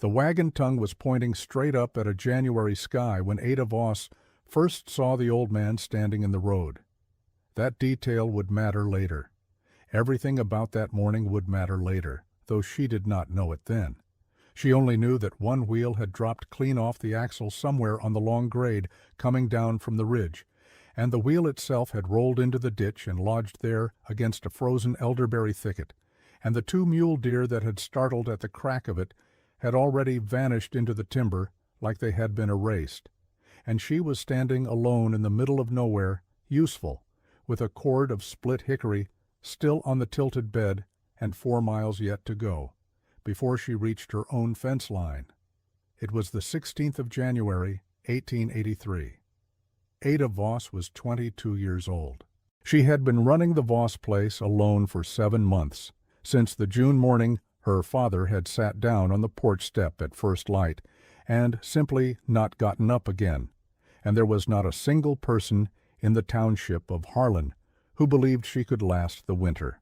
The wagon tongue was pointing straight up at a January sky when Ada Voss first saw the old man standing in the road. That detail would matter later. Everything about that morning would matter later, though she did not know it then. She only knew that one wheel had dropped clean off the axle somewhere on the long grade coming down from the ridge, and the wheel itself had rolled into the ditch and lodged there against a frozen elderberry thicket, and the two mule deer that had startled at the crack of it had already vanished into the timber like they had been erased, and she was standing alone in the middle of nowhere, useful, with a cord of split hickory still on the tilted bed and 4 miles yet to go, before she reached her own fence line. It was the 16th of January, 1883. Ada Voss was 22 years old. She had been running the Voss place alone for 7 months, since the June morning her father had sat down on the porch step at first light and simply not gotten up again, and there was not a single person in the township of Harlan who believed she could last the winter.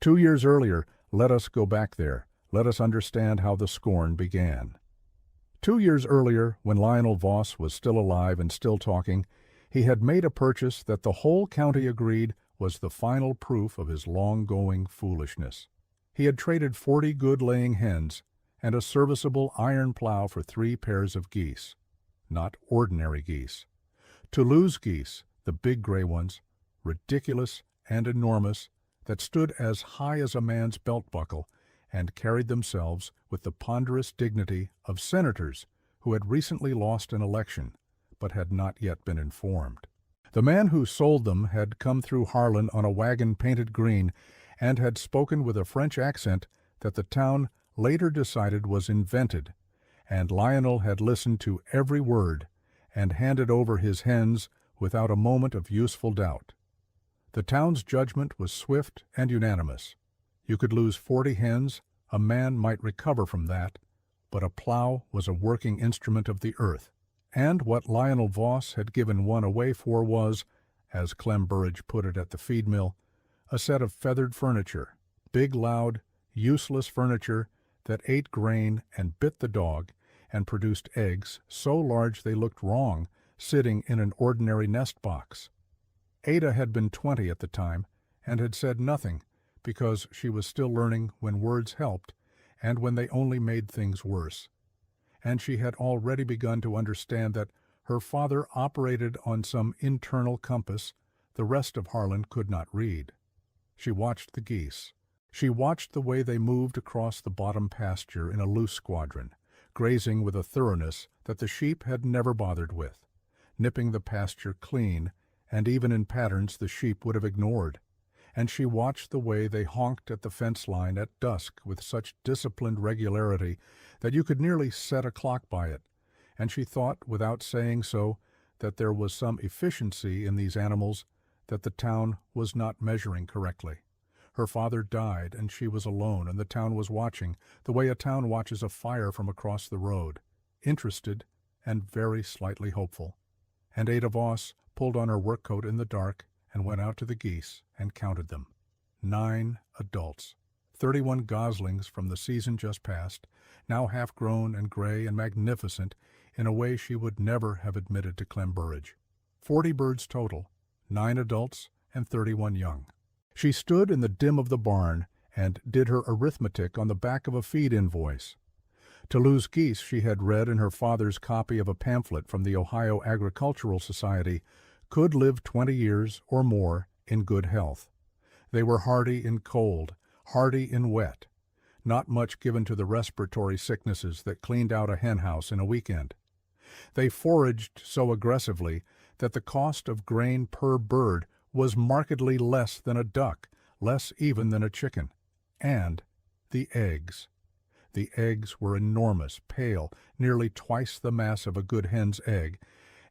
2 years earlier, let us go back there. Let us understand how the scorn began. 2 years earlier, when Lionel Voss was still alive and still talking, he had made a purchase that the whole county agreed was the final proof of his long-going foolishness. He had traded 40 good-laying hens and a serviceable iron plow for 3 pairs of geese. Not ordinary geese. Toulouse geese, the big gray ones, ridiculous and enormous, that stood as high as a man's belt buckle and carried themselves with the ponderous dignity of senators who had recently lost an election but had not yet been informed. The man who sold them had come through Harlan on a wagon painted green and had spoken with a French accent that the town later decided was invented, and Lionel had listened to every word and handed over his hens without a moment of useful doubt. The town's judgment was swift and unanimous. You could lose 40 hens, a man might recover from that, but a plow was a working instrument of the earth, and what Lionel Voss had given one away for was, as Clem Burridge put it at the feed mill, a set of feathered furniture, big, loud, useless furniture that ate grain and bit the dog and produced eggs so large they looked wrong sitting in an ordinary nest box. Ada had been 20 at the time and had said nothing because she was still learning when words helped and when they only made things worse. And she had already begun to understand that her father operated on some internal compass the rest of Harlan could not read. She watched the geese. She watched the way they moved across the bottom pasture in a loose squadron, grazing with a thoroughness that the sheep had never bothered with, nipping the pasture clean, and even in patterns the sheep would have ignored. And she watched the way they honked at the fence line at dusk with such disciplined regularity that you could nearly set a clock by it, and she thought, without saying so, that there was some efficiency in these animals that the town was not measuring correctly. Her father died, and she was alone, and the town was watching, the way a town watches a fire from across the road, interested and very slightly hopeful. And Ada Voss pulled on her work coat in the dark and went out to the geese and counted them. 9 adults, 31 goslings from the season just past, now half-grown and gray and magnificent in a way she would never have admitted to Clem Burridge. 40 birds total, 9 adults and 31 young. She stood in the dim of the barn and did her arithmetic on the back of a feed invoice. Toulouse geese she had read in her father's copy of a pamphlet from the Ohio Agricultural Society could live 20 years or more in good health. They were hardy in cold, hardy in wet, not much given to the respiratory sicknesses that cleaned out a henhouse in a weekend. They foraged so aggressively that the cost of grain per bird was markedly less than a duck, less even than a chicken. And the eggs. The eggs were enormous, pale, nearly twice the mass of a good hen's egg,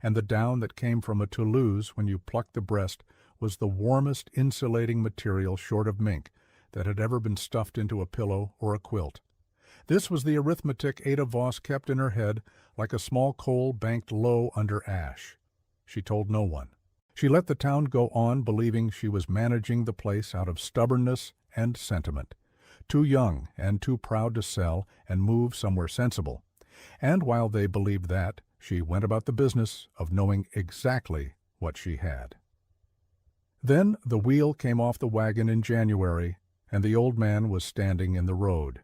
and the down that came from a Toulouse when you plucked the breast was the warmest insulating material short of mink that had ever been stuffed into a pillow or a quilt. This was the arithmetic Ada Voss kept in her head like a small coal banked low under ash. She told no one. She let the town go on believing she was managing the place out of stubbornness and sentiment. too young and too proud to sell and move somewhere sensible. And while they believed that, she went about the business of knowing exactly what she had. Then the wheel came off the wagon in January, and the old man was standing in the road.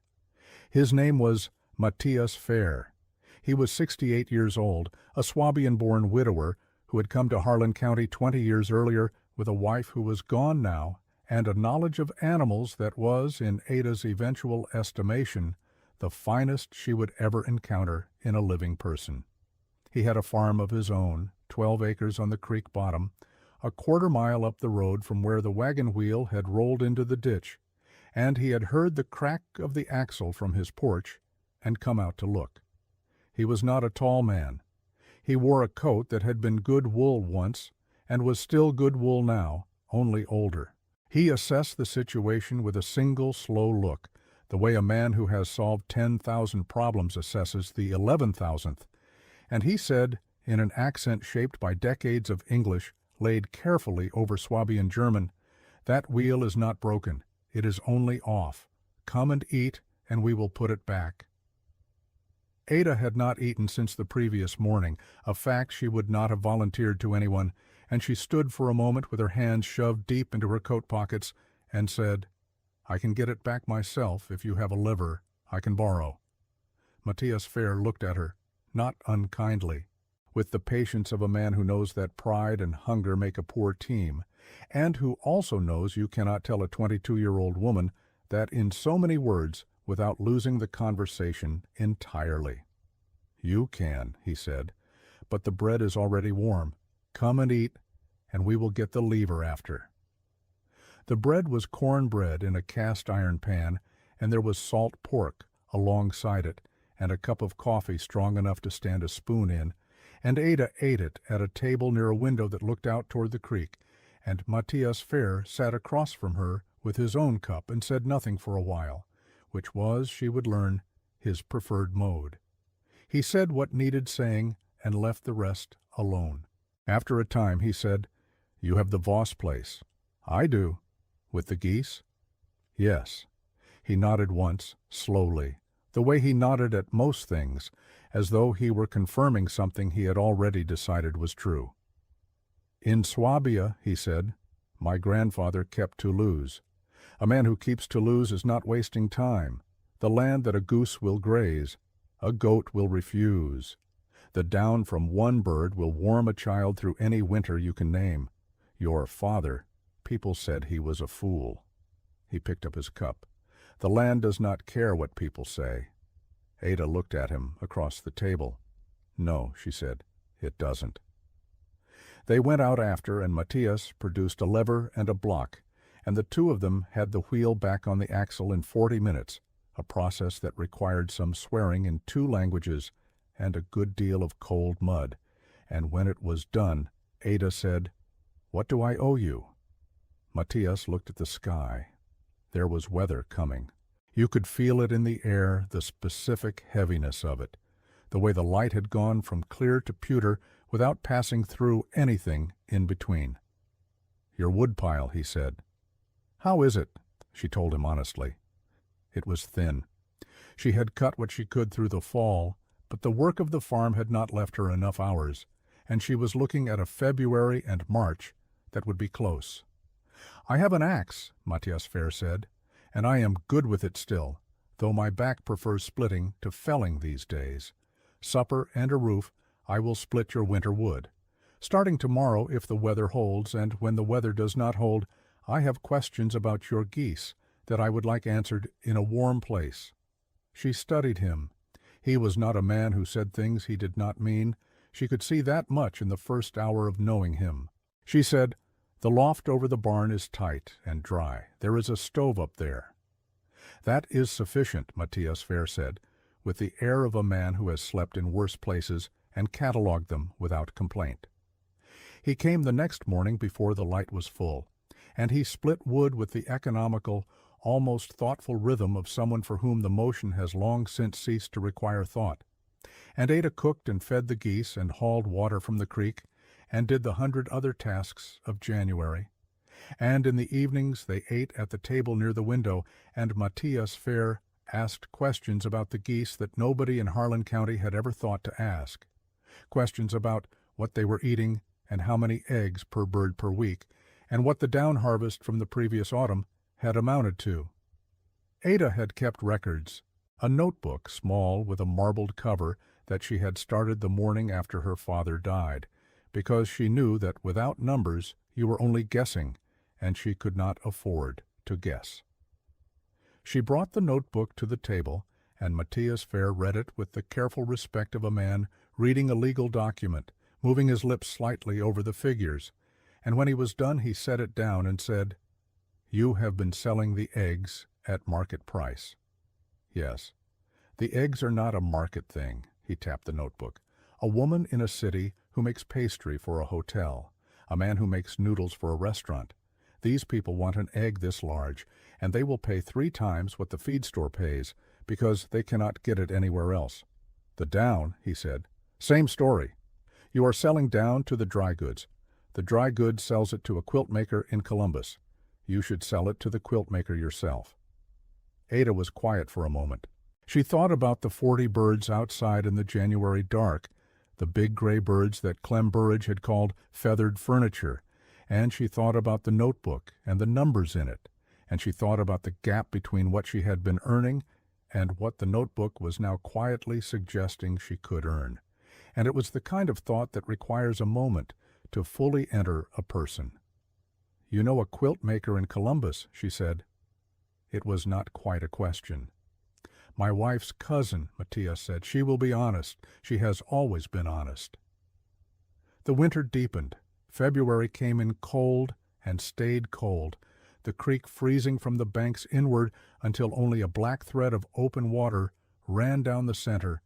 His name was Matthias Fair. He was 68 years old, a Swabian-born widower who had come to Harlan County 20 years earlier with a wife who was gone now, and a knowledge of animals that was, in Ada's eventual estimation, the finest she would ever encounter in a living person. He had a farm of his own, 12 acres on the creek bottom, a quarter-mile up the road from where the wagon wheel had rolled into the ditch, and he had heard the crack of the axle from his porch and come out to look. He was not a tall man. He wore a coat that had been good wool once and was still good wool now, only older. He assessed the situation with a single slow look, the way a man who has solved 10,000 problems assesses the 11,000th, and he said, in an accent shaped by decades of English laid carefully over Swabian German, "That wheel is not broken. It is only off. Come and eat, and we will put it back." Ada had not eaten since the previous morning, a fact she would not have volunteered to anyone, and she stood for a moment with her hands shoved deep into her coat pockets and said, "I can get it back myself if you have a liver I can borrow." Matthias Fair looked at her, not unkindly, with the patience of a man who knows that pride and hunger make a poor team, and who also knows you cannot tell a 22-year-old woman that in so many words without losing the conversation entirely. "You can," he said, "but the bread is already warm. Come and eat, and we will get the lever after." The bread was corn bread in a cast-iron pan, and there was salt pork alongside it, and a cup of coffee strong enough to stand a spoon in, and Ada ate it at a table near a window that looked out toward the creek, and Matthias Fair sat across from her with his own cup and said nothing for a while, which was, she would learn, his preferred mode. He said what needed saying and left the rest alone. After a time he said, "You have the Voss place." "I do." "With the geese?" "Yes." He nodded once, slowly, the way he nodded at most things, as though he were confirming something he had already decided was true. "In Swabia," he said, "my grandfather kept Toulouse. A man who keeps Toulouse is not wasting time. The land that a goose will graze, a goat will refuse. The down from one bird will warm a child through any winter you can name. Your father, people said he was a fool." He picked up his cup. "The land does not care what people say." Ada looked at him across the table. "No," she said, "it doesn't." They went out after, and Matthias produced a lever and a block, and the two of them had the wheel back on the axle in 40 minutes, a process that required some swearing in 2 languages and a good deal of cold mud. And when it was done, Ada said, "What do I owe you?" Matthias looked at the sky. There was weather coming. You could feel it in the air, the specific heaviness of it, the way the light had gone from clear to pewter without passing through anything in between. "Your woodpile," he said. "How is it?" she told him honestly. It was thin. She had cut what she could through the fall, but the work of the farm had not left her enough hours, and she was looking at a February and March that would be close. "I have an axe," Matthias Fair said, "and I am good with it still, though my back prefers splitting to felling these days. Supper and a roof, I will split your winter wood. Starting tomorrow if the weather holds, and when the weather does not hold, I have questions about your geese that I would like answered in a warm place." She studied him. He was not a man who said things he did not mean. She could see that much in the first hour of knowing him. She said, "The loft over the barn is tight and dry. There is a stove up there." "That is sufficient," Matthias Fair said, with the air of a man who has slept in worse places and catalogued them without complaint. He came the next morning before the light was full, and he split wood with the economical, almost thoughtful rhythm of someone for whom the motion has long since ceased to require thought. And Ada cooked and fed the geese and hauled water from the creek, and did the 100 other tasks of January. And in the evenings they ate at the table near the window, and Matthias Fair asked questions about the geese that nobody in Harlan County had ever thought to ask. Questions about what they were eating and how many eggs per bird per week, and what the down harvest from the previous autumn had amounted to. Ada had kept records, a notebook small with a marbled cover that she had started the morning after her father died, because she knew that without numbers you were only guessing, and she could not afford to guess. She brought the notebook to the table, and Matthias Fair read it with the careful respect of a man reading a legal document, moving his lips slightly over the figures, and when he was done he set it down and said, "You have been selling the eggs at market price." "Yes. The eggs are not a market thing," he tapped the notebook. "A woman in a city who makes pastry for a hotel, a man who makes noodles for a restaurant. These people want an egg this large, and they will pay 3 times what the feed store pays, because they cannot get it anywhere else. The down," he said, "same story. You are selling down to the dry goods. The dry goods sells it to a quilt maker in Columbus. You should sell it to the quilt maker yourself." Ada was quiet for a moment. She thought about the 40 birds outside in the January dark, the big gray birds that Clem Burridge had called feathered furniture, and she thought about the notebook and the numbers in it, and she thought about the gap between what she had been earning and what the notebook was now quietly suggesting she could earn. And it was the kind of thought that requires a moment to fully enter a person. "You know a quilt maker in Columbus," she said. It was not quite a question. "My wife's cousin," Matthias said. "She will be honest. She has always been honest." The winter deepened. February came in cold and stayed cold, the creek freezing from the banks inward until only a black thread of open water ran down the center,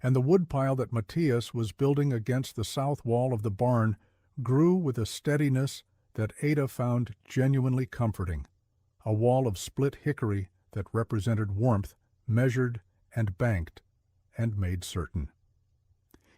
and the woodpile that Matthias was building against the south wall of the barn grew with a steadiness that Ada found genuinely comforting, a wall of split hickory that represented warmth, measured and banked and made certain.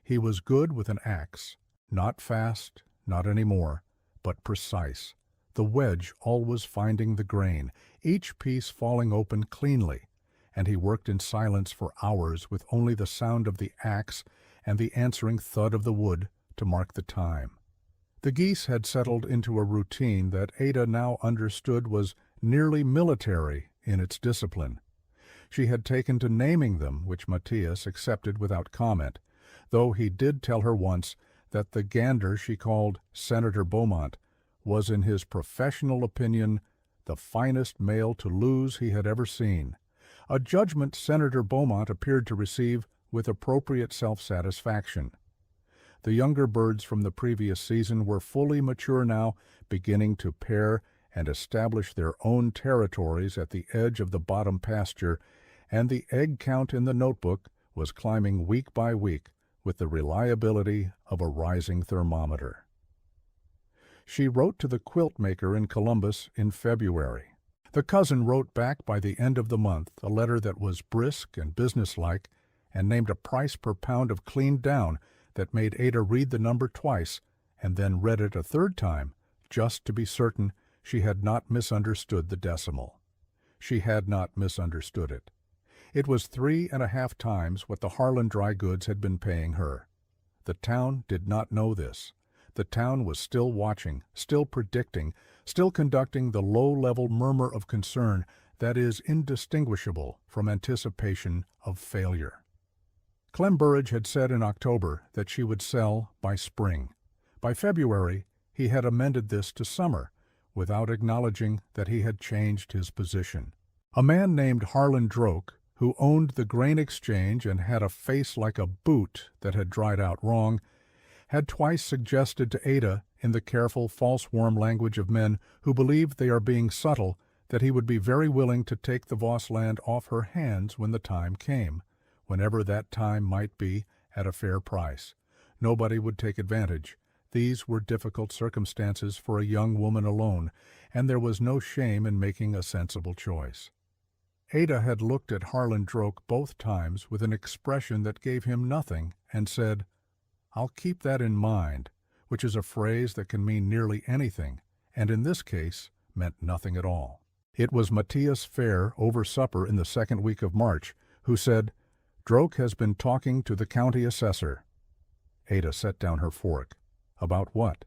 He was good with an axe, not fast, not any more, but precise, the wedge always finding the grain, each piece falling open cleanly, and he worked in silence for hours with only the sound of the axe and the answering thud of the wood to mark the time. The geese had settled into a routine that Ada now understood was nearly military in its discipline. She had taken to naming them, which Matthias accepted without comment, though he did tell her once that the gander she called Senator Beaumont was in his professional opinion the finest male to lose he had ever seen, a judgment Senator Beaumont appeared to receive with appropriate self-satisfaction. The younger birds from the previous season were fully mature now, beginning to pair and establish their own territories at the edge of the bottom pasture, and the egg count in the notebook was climbing week by week with the reliability of a rising thermometer. She wrote to the quilt maker in Columbus in February. The cousin wrote back by the end of the month a letter that was brisk and businesslike, and named a price per pound of cleaned down that made Ada read the number twice and then read it a third time, just to be certain she had not misunderstood the decimal. She had not misunderstood it. It was 3.5 times what the Harlan Dry Goods had been paying her. The town did not know this. The town was still watching, still predicting, still conducting the low-level murmur of concern that is indistinguishable from anticipation of failure. Clem Burridge had said in October that she would sell by spring. By February, he had amended this to summer, without acknowledging that he had changed his position. A man named Harlan Droke, who owned the grain exchange and had a face like a boot that had dried out wrong, had twice suggested to Ada, in the careful, false-warm language of men who believe they are being subtle, that he would be very willing to take the Voss land off her hands when the time came, whenever that time might be, at a fair price. Nobody would take advantage. These were difficult circumstances for a young woman alone, and there was no shame in making a sensible choice. Ada had looked at Harlan Droke both times with an expression that gave him nothing, and said, "I'll keep that in mind," which is a phrase that can mean nearly anything, and in this case meant nothing at all. It was Matthias Fair over supper in the second week of March who said, "Droke has been talking to the county assessor." Ada set down her fork. "About what?"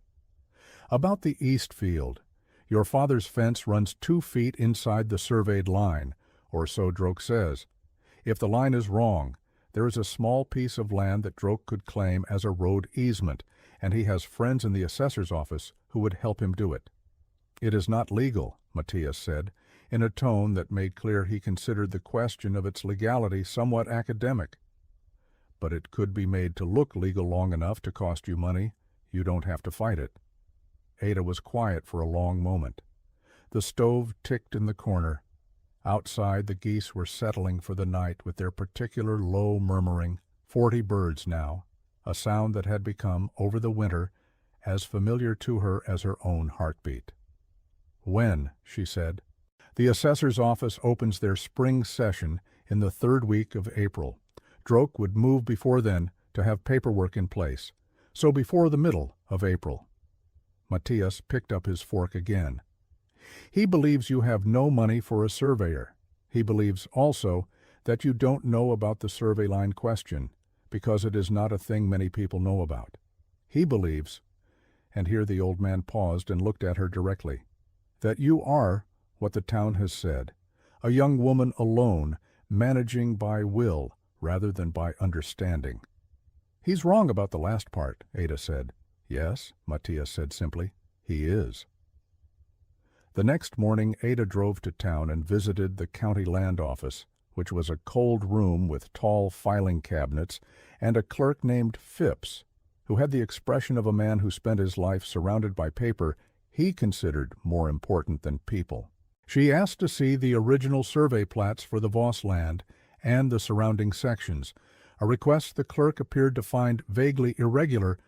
"About the east field. Your father's fence runs 2 feet inside the surveyed line, or so Droke says. If the line is wrong, there is a small piece of land that Droke could claim as a road easement, and he has friends in the assessor's office who would help him do it." "It is not legal," Matthias said, in a tone that made clear he considered the question of its legality somewhat academic. "But it could be made to look legal long enough to cost you money. You don't have to fight it." Ada was quiet for a long moment. The stove ticked in the corner. Outside, the geese were settling for the night with their particular low murmuring, 40 birds now, a sound that had become, over the winter, as familiar to her as her own heartbeat. "When?" she said. "The assessor's office opens their spring session in the 3rd week of April. Droke would move before then to have paperwork in place, so before the middle of April." Matthias picked up his fork again. "He believes you have no money for a surveyor. He believes also that you don't know about the survey line question, because it is not a thing many people know about. He believes," and here the old man paused and looked at her directly, "that you are what the town has said, a young woman alone, managing by will rather than by understanding." "He's wrong about the last part," Ada said. "Yes," Matthias said simply, "he is." The next morning Ada drove to town and visited the county land office, which was a cold room with tall filing cabinets and a clerk named Phipps, who had the expression of a man who spent his life surrounded by paper he considered more important than people. She asked to see the original survey plats for the Voss land and the surrounding sections, a request the clerk appeared to find vaguely irregular,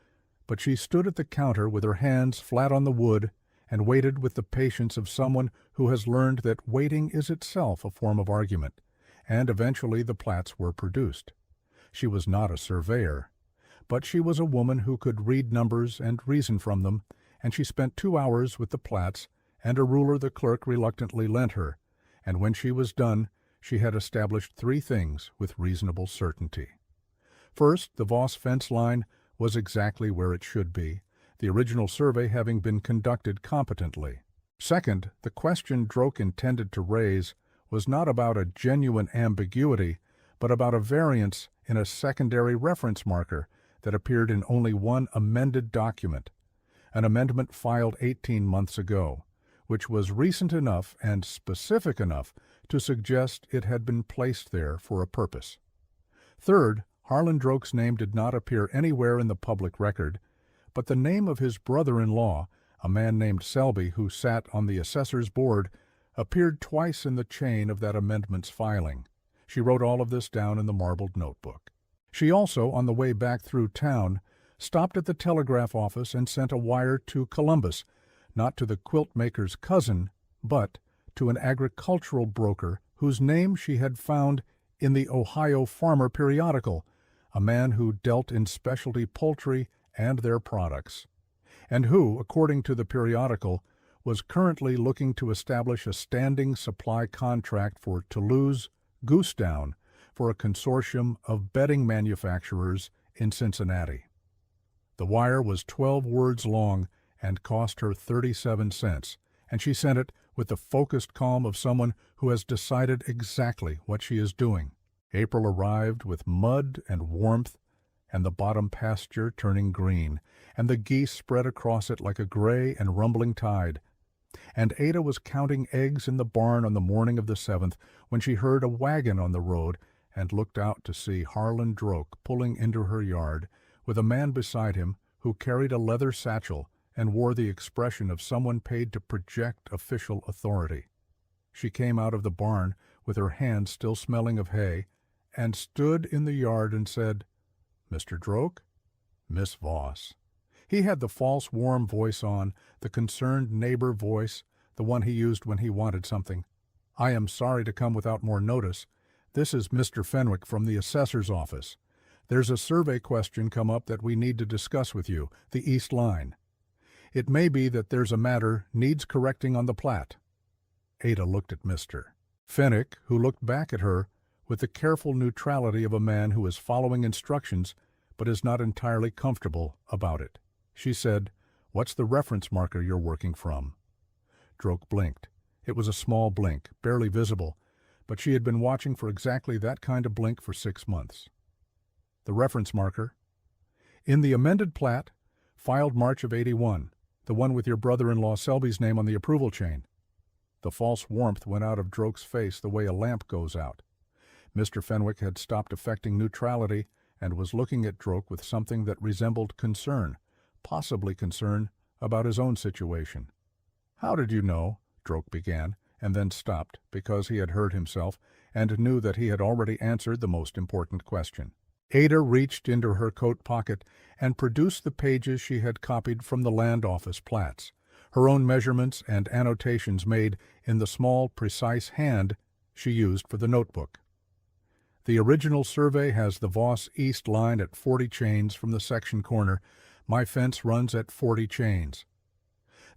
but she stood at the counter with her hands flat on the wood and waited with the patience of someone who has learned that waiting is itself a form of argument, and eventually the plats were produced. She was not a surveyor, but she was a woman who could read numbers and reason from them, and she spent 2 hours with the plats and a ruler the clerk reluctantly lent her, and when she was done she had established 3 things with reasonable certainty. First, the Voss fence line was exactly where it should be, the original survey having been conducted competently. Second, the question Droke intended to raise was not about a genuine ambiguity, but about a variance in a secondary reference marker that appeared in only one amended document, an amendment filed 18 months ago, which was recent enough and specific enough to suggest it had been placed there for a purpose. Third, Harlan Droke's name did not appear anywhere in the public record, but the name of his brother-in-law, a man named Selby who sat on the assessor's board, appeared twice in the chain of that amendment's filing. She wrote all of this down in the marbled notebook. She also, on the way back through town, stopped at the telegraph office and sent a wire to Columbus, not to the quilt maker's cousin, but to an agricultural broker whose name she had found in the Ohio Farmer periodical, a man who dealt in specialty poultry and their products, and who, according to the periodical, was currently looking to establish a standing supply contract for Toulouse goose down for a consortium of bedding manufacturers in Cincinnati. The wire was 12 words long and cost her 37 cents, and she sent it with the focused calm of someone who has decided exactly what she is doing. April arrived with mud and warmth, and the bottom pasture turning green, and the geese spread across it like a gray and rumbling tide. And Ada was counting eggs in the barn on the morning of the 7th when she heard a wagon on the road and looked out to see Harlan Droke pulling into her yard, with a man beside him who carried a leather satchel and wore the expression of someone paid to project official authority. She came out of the barn with her hands still smelling of hay, and stood in the yard and said, "Mr. Droke?" "Miss Voss." He had the false warm voice on, the concerned neighbor voice, the one he used when he wanted something. "I am sorry to come without more notice. This is Mr. Fenwick from the assessor's office. There's a survey question come up that we need to discuss with you, the East Line. It may be that there's a matter needs correcting on the plat." Ada looked at Mr. Fenwick, who looked back at her with the careful neutrality of a man who is following instructions but is not entirely comfortable about it. She said, "What's the reference marker you're working from?" Droke blinked. It was a small blink, barely visible, but she had been watching for exactly that kind of blink for 6 months. "The reference marker? In the amended plat, filed March of '81, the one with your brother-in-law Selby's name on the approval chain." The false warmth went out of Droke's face the way a lamp goes out. Mr. Fenwick had stopped affecting neutrality and was looking at Droke with something that resembled concern, possibly concern about his own situation. "How did you know?" Droke began, and then stopped because he had heard himself and knew that he had already answered the most important question. Ada reached into her coat pocket and produced the pages she had copied from the land office plats, her own measurements and annotations made in the small, precise hand she used for the notebook. "The original survey has the Voss East line at 40 chains from the section corner. My fence runs at 40 chains.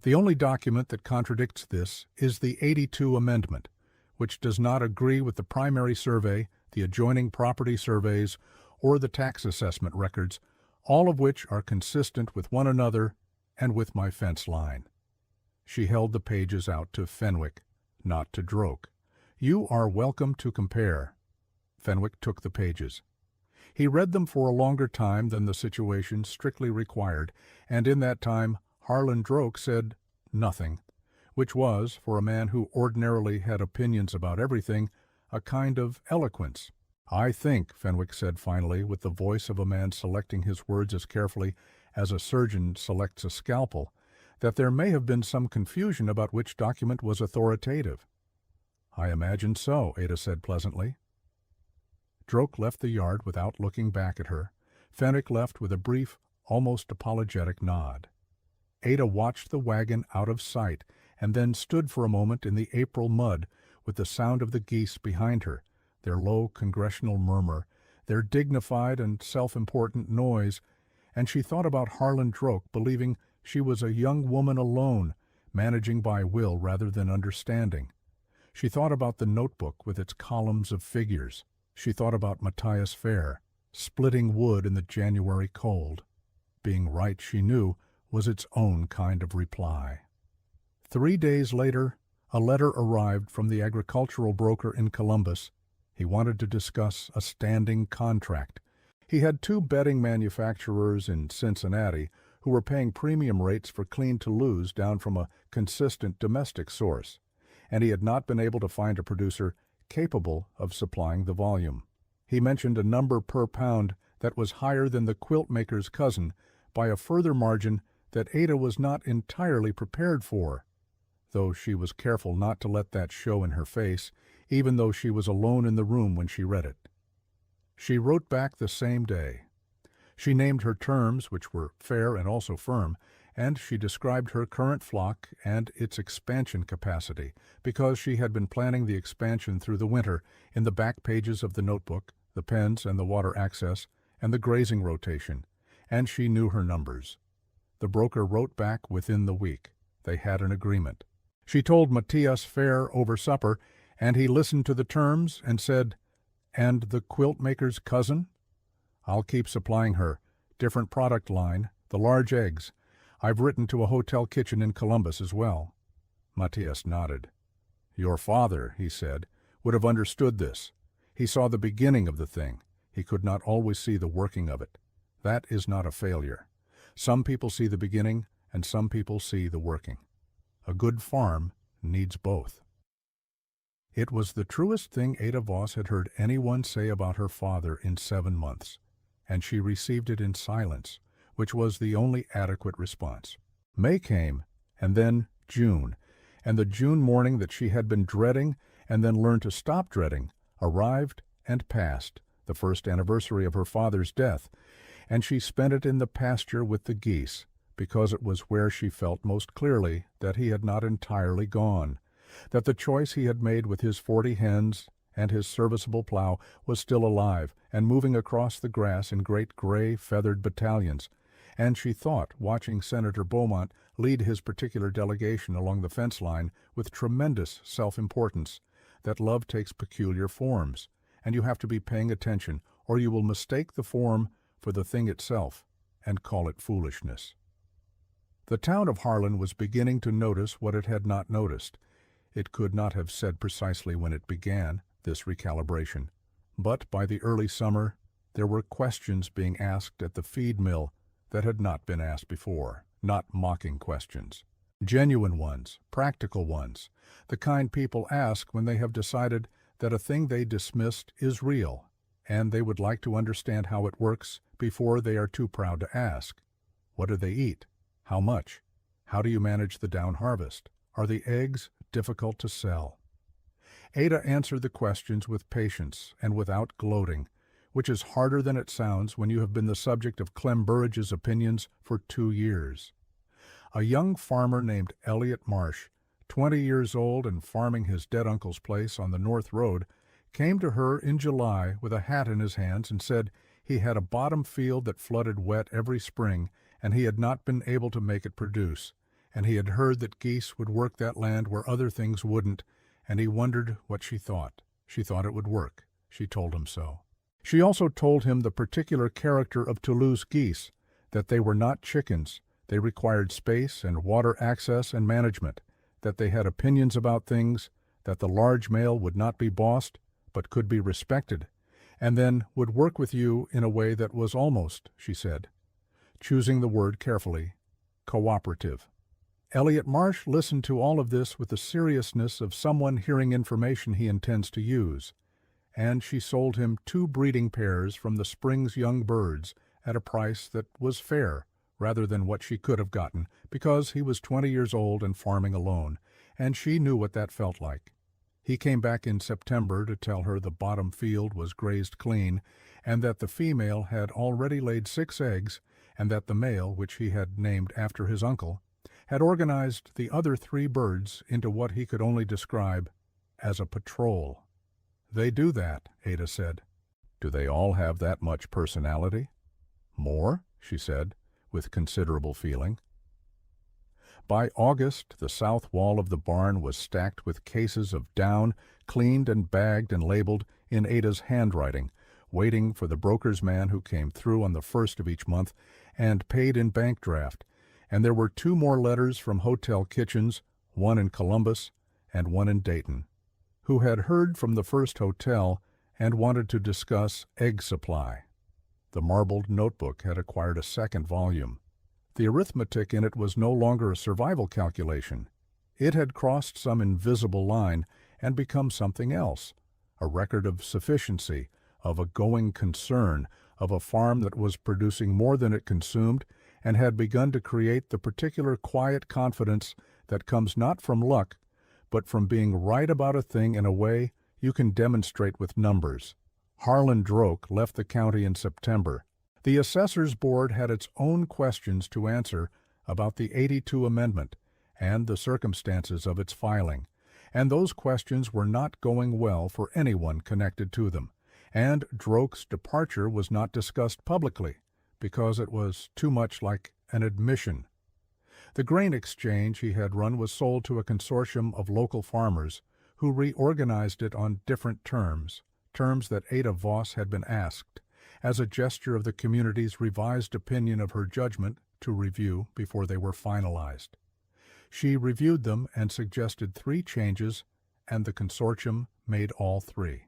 The only document that contradicts this is the '82 amendment, which does not agree with the primary survey, the adjoining property surveys, or the tax assessment records, all of which are consistent with one another and with my fence line." She held the pages out to Fenwick, not to Droke. "You are welcome to compare." Fenwick took the pages. He read them for a longer time than the situation strictly required, and in that time Harlan Droke said nothing, which was, for a man who ordinarily had opinions about everything, a kind of eloquence. "I think," Fenwick said finally, with the voice of a man selecting his words as carefully as a surgeon selects a scalpel, "that there may have been some confusion about which document was authoritative." "I imagine so," Ada said pleasantly. Droke left the yard without looking back at her. Fenwick left with a brief, almost apologetic nod. Ada watched the wagon out of sight and then stood for a moment in the April mud with the sound of the geese behind her, their low congressional murmur, their dignified and self-important noise, and she thought about Harlan Droke, believing she was a young woman alone, managing by will rather than understanding. She thought about the notebook with its columns of figures. She thought about Matthias Fair, splitting wood in the January cold. Being right, she knew, was its own kind of reply. 3 days later, a letter arrived from the agricultural broker in Columbus. He wanted to discuss a standing contract. He had 2 bedding manufacturers in Cincinnati who were paying premium rates for clean Toulouse down from a consistent domestic source, and he had not been able to find a producer capable of supplying the volume. He mentioned a number per pound that was higher than the quilt maker's cousin by a further margin that Ada was not entirely prepared for, though she was careful not to let that show in her face, even though she was alone in the room when she read it. She wrote back the same day. She named her terms, which were fair and also firm, and she described her current flock and its expansion capacity, because she had been planning the expansion through the winter in the back pages of the notebook, the pens and the water access, and the grazing rotation, and she knew her numbers. The broker wrote back within the week. They had an agreement. She told Matthias Fair over supper, and he listened to the terms and said, "And the quilt maker's cousin? I'll keep supplying her. Different product line, the large eggs. I've written to a hotel kitchen in Columbus as well." Matthias nodded. "Your father," he said, "would have understood this. He saw the beginning of the thing. He could not always see the working of it. That is not a failure. Some people see the beginning, and some people see the working. A good farm needs both." It was the truest thing Ada Voss had heard anyone say about her father in 7 months, and she received it in silence, which was the only adequate response. May came, and then June, and the June morning that she had been dreading and then learned to stop dreading arrived and passed, the first anniversary of her father's death, and she spent it in the pasture with the geese, because it was where she felt most clearly that he had not entirely gone, that the choice he had made with his 40 hens and his serviceable plow was still alive and moving across the grass in great gray feathered battalions, And she thought, watching Senator Beaumont lead his particular delegation along the fence line with tremendous self-importance, that love takes peculiar forms, and you have to be paying attention, or you will mistake the form for the thing itself and call it foolishness. The town of Harlan was beginning to notice what it had not noticed. It could not have said precisely when it began, this recalibration. But by the early summer, there were questions being asked at the feed mill that had not been asked before, not mocking questions. Genuine ones, practical ones, the kind people ask when they have decided that a thing they dismissed is real, and they would like to understand how it works before they are too proud to ask. What do they eat? How much? How do you manage the down harvest? Are the eggs difficult to sell? Ada answered the questions with patience and without gloating, which is harder than it sounds when you have been the subject of Clem Burridge's opinions for 2 years. A young farmer named Elliot Marsh, 20 years old and farming his dead uncle's place on the North Road, came to her in July with a hat in his hands and said he had a bottom field that flooded wet every spring, and he had not been able to make it produce, and he had heard that geese would work that land where other things wouldn't, and he wondered what she thought. She thought it would work. She told him so. She also told him the particular character of Toulouse geese, that they were not chickens, they required space and water access and management, that they had opinions about things, that the large male would not be bossed, but could be respected, and then would work with you in a way that was almost, she said, choosing the word carefully, cooperative. Elliot Marsh listened to all of this with the seriousness of someone hearing information he intends to use, and she sold him 2 breeding pairs from the spring's young birds at a price that was fair, rather than what she could have gotten, because he was 20 years old and farming alone, and she knew what that felt like. He came back in September to tell her the bottom field was grazed clean, and that the female had already laid 6 eggs, and that the male, which he had named after his uncle, had organized the other 3 birds into what he could only describe as a patrol. They do that, Ada said. Do they all have that much personality? More, she said, with considerable feeling. By August, the south wall of the barn was stacked with cases of down, cleaned and bagged and labeled in Ada's handwriting, waiting for the broker's man who came through on the 1st of each month and paid in bank draft, and there were 2 more letters from hotel kitchens, one in Columbus and one in Dayton, who had heard from the first hotel and wanted to discuss egg supply. The marbled notebook had acquired a 2nd volume. The arithmetic in it was no longer a survival calculation. It had crossed some invisible line and become something else, a record of sufficiency, of a going concern, of a farm that was producing more than it consumed and had begun to create the particular quiet confidence that comes not from luck, but from being right about a thing in a way you can demonstrate with numbers. Harlan Droke left the county in September. The Assessors Board had its own questions to answer about the 82 Amendment and the circumstances of its filing, and those questions were not going well for anyone connected to them, and Droke's departure was not discussed publicly because it was too much like an admission. The grain exchange he had run was sold to a consortium of local farmers who reorganized it on different terms that Ada Voss had been asked, as a gesture of the community's revised opinion of her judgment, to review before they were finalized. She reviewed them and suggested 3 changes, and the consortium made all 3.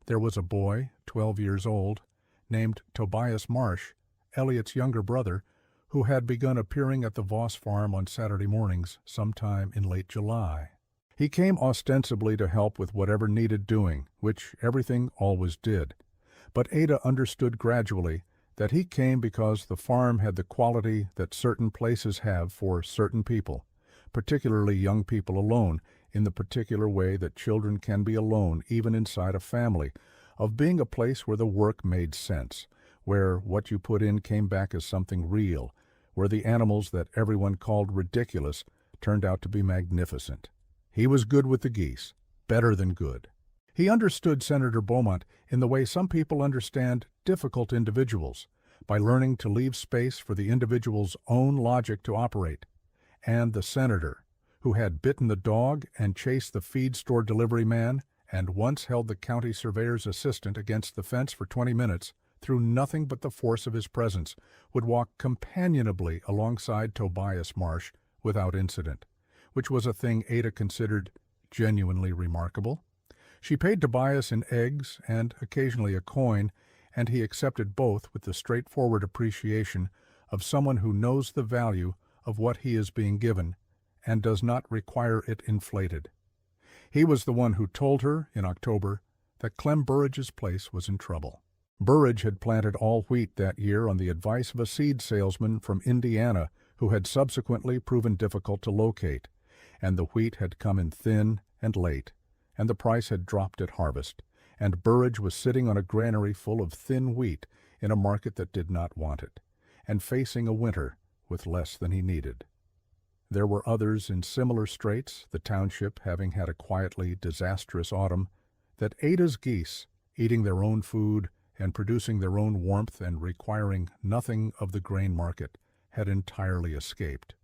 There was a boy, 12 years old, named Tobias Marsh, Elliot's younger brother, who had begun appearing at the Voss farm on Saturday mornings sometime in late July. He came ostensibly to help with whatever needed doing, which everything always did. But Ada understood gradually that he came because the farm had the quality that certain places have for certain people, particularly young people alone, in the particular way that children can be alone even inside a family, of being a place where the work made sense, where what you put in came back as something real, where the animals that everyone called ridiculous turned out to be magnificent. He was good with the geese, better than good. He understood Senator Beaumont in the way some people understand difficult individuals, by learning to leave space for the individual's own logic to operate, and the senator, who had bitten the dog and chased the feed store delivery man and once held the county surveyor's assistant against the fence for 20 minutes, through nothing but the force of his presence, would walk companionably alongside Tobias Marsh without incident, which was a thing Ada considered genuinely remarkable. She paid Tobias in eggs and occasionally a coin, and he accepted both with the straightforward appreciation of someone who knows the value of what he is being given and does not require it inflated. He was the one who told her, in October, that Clem Burridge's place was in trouble. Burridge had planted all wheat that year on the advice of a seed salesman from Indiana who had subsequently proven difficult to locate, and the wheat had come in thin and late, and the price had dropped at harvest, and Burridge was sitting on a granary full of thin wheat in a market that did not want it, and facing a winter with less than he needed. There were others in similar straits, the township having had a quietly disastrous autumn, that Ada's geese, eating their own food and producing their own warmth and requiring nothing of the grain market, had entirely escaped.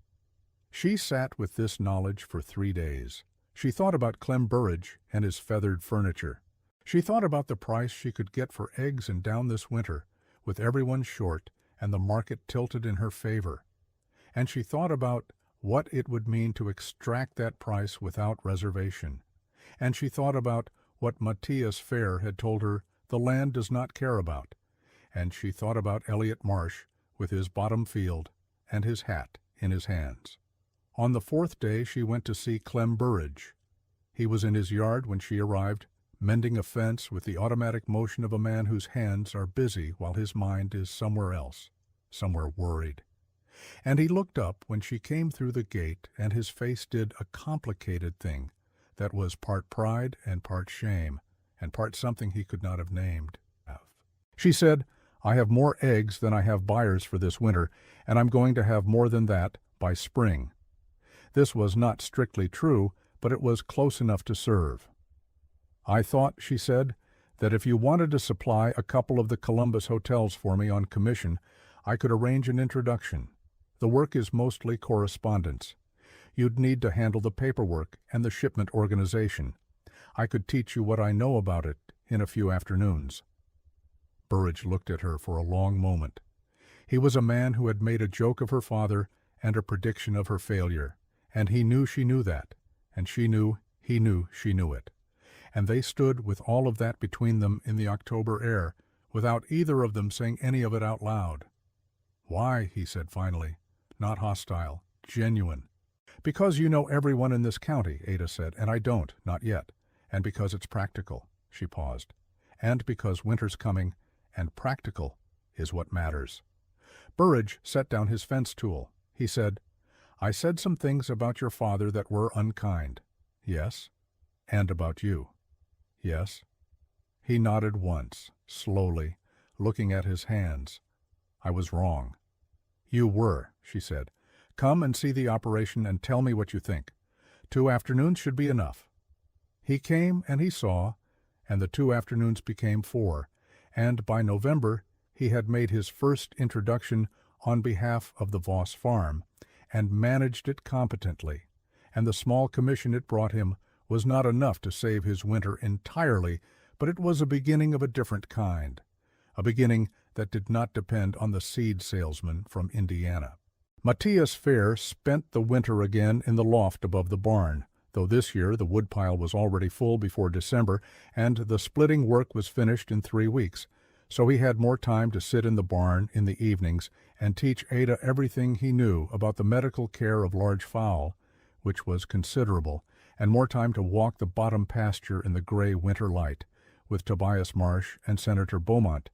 She sat with this knowledge for 3 days. She thought about Clem Burridge and his feathered furniture. She thought about the price she could get for eggs and down this winter, with everyone short and the market tilted in her favor. And she thought about what it would mean to extract that price without reservation. And she thought about what Matthias Fair had told her the land does not care about. And she thought about Elliot Marsh with his bottom field and his hat in his hands. On the 4th day she went to see Clem Burridge. He was in his yard when she arrived, mending a fence with the automatic motion of a man whose hands are busy while his mind is somewhere else, somewhere worried. And he looked up when she came through the gate, and his face did a complicated thing that was part pride and part shame, and part something he could not have named. She said, "I have more eggs than I have buyers for this winter, and I'm going to have more than that by spring." This was not strictly true, but it was close enough to serve. "I thought," she said, "that if you wanted to supply a couple of the Columbus hotels for me on commission, I could arrange an introduction. The work is mostly correspondence. You'd need to handle the paperwork and the shipment organization. I could teach you what I know about it in a few afternoons." Burridge looked at her for a long moment. He was a man who had made a joke of her father and a prediction of her failure, and he knew she knew that, and she knew he knew she knew it. And they stood with all of that between them in the October air, without either of them saying any of it out loud. "Why?" he said finally. Not hostile, genuine. "Because you know everyone in this county," Ada said, "and I don't, not yet. And because it's practical." She paused. "And because winter's coming, and practical is what matters." Burridge set down his fence tool. He said, "I said some things about your father that were unkind." "Yes." "And about you." "Yes." He nodded once, slowly, looking at his hands. "I was wrong." "You were," she said. "Come and see the operation and tell me what you think. 2 afternoons should be enough." He came and he saw, and the 2 afternoons became 4, and by November he had made his first introduction on behalf of the Voss farm, and managed it competently, and the small commission it brought him was not enough to save his winter entirely, but it was a beginning of a different kind, a beginning that did not depend on the seed salesman from Indiana. Matthias Fair spent the winter again in the loft above the barn, though this year the woodpile was already full before December, and the splitting work was finished in 3 weeks, so he had more time to sit in the barn in the evenings and teach Ada everything he knew about the medical care of large fowl, which was considerable, and more time to walk the bottom pasture in the gray winter light, with Tobias Marsh and Senator Beaumont,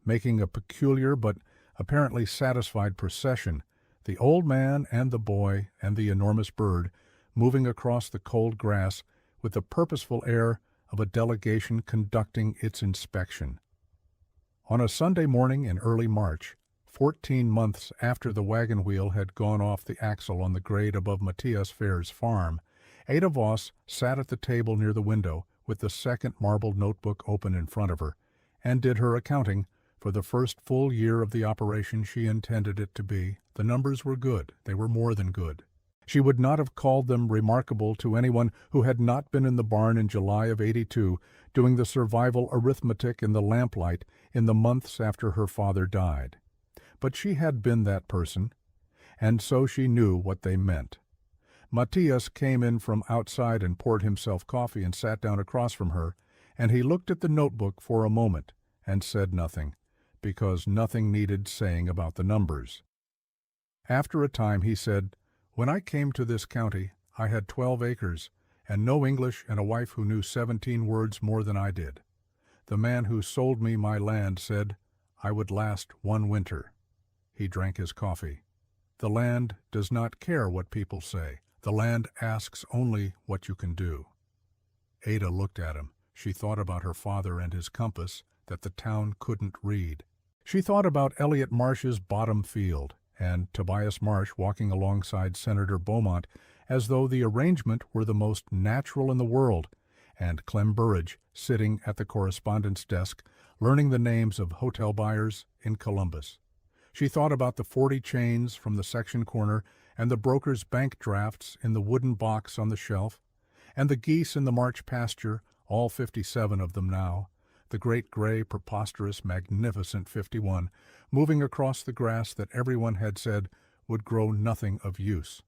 making a peculiar but apparently satisfied procession, the old man and the boy and the enormous bird moving across the cold grass with the purposeful air of a delegation conducting its inspection. On a Sunday morning in early March, 14 months after the wagon wheel had gone off the axle on the grade above Matthias Fair's farm, Ada Voss sat at the table near the window with the second marbled notebook open in front of her, and did her accounting For the first full year of the operation she intended it to be, the numbers were good. They were more than good. She would not have called them remarkable to anyone who had not been in the barn in July of '82 doing the survival arithmetic in the lamplight in the months after her father died. But she had been that person, and so she knew what they meant. Matthias came in from outside and poured himself coffee and sat down across from her, and he looked at the notebook for a moment and said nothing, because nothing needed saying about the numbers. After a time he said, "When I came to this county, I had 12 acres, and no English and a wife who knew 17 words more than I did. The man who sold me my land said I would last one winter." He drank his coffee. "The land does not care what people say. The land asks only what you can do." Ada looked at him. She thought about her father and his compass that the town couldn't read. She thought about Elliot Marsh's bottom field, and Tobias Marsh walking alongside Senator Beaumont as though the arrangement were the most natural in the world, and Clem Burridge sitting at the correspondence desk learning the names of hotel buyers in Columbus. She thought about the 40 chains from the section corner and the broker's bank drafts in the wooden box on the shelf, and the geese in the March pasture, all 57 of them now, the great gray, preposterous, magnificent 51, moving across the grass that everyone had said would grow nothing of use.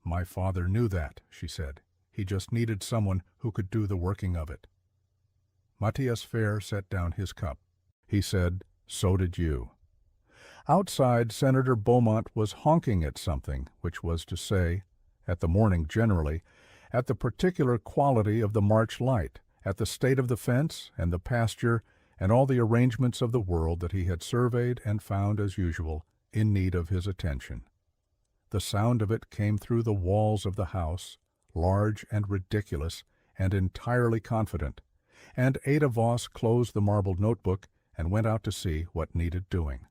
"My father knew that," she said. "He just needed someone who could do the working of it." Matthias Fair set down his cup. He said, "So did you." Outside, Senator Beaumont was honking at something, which was to say, at the morning generally, at the particular quality of the March light, at the state of the fence and the pasture and all the arrangements of the world that he had surveyed and found, as usual, in need of his attention. The sound of it came through the walls of the house, large and ridiculous and entirely confident, and Ada Voss closed the marbled notebook and went out to see what needed doing.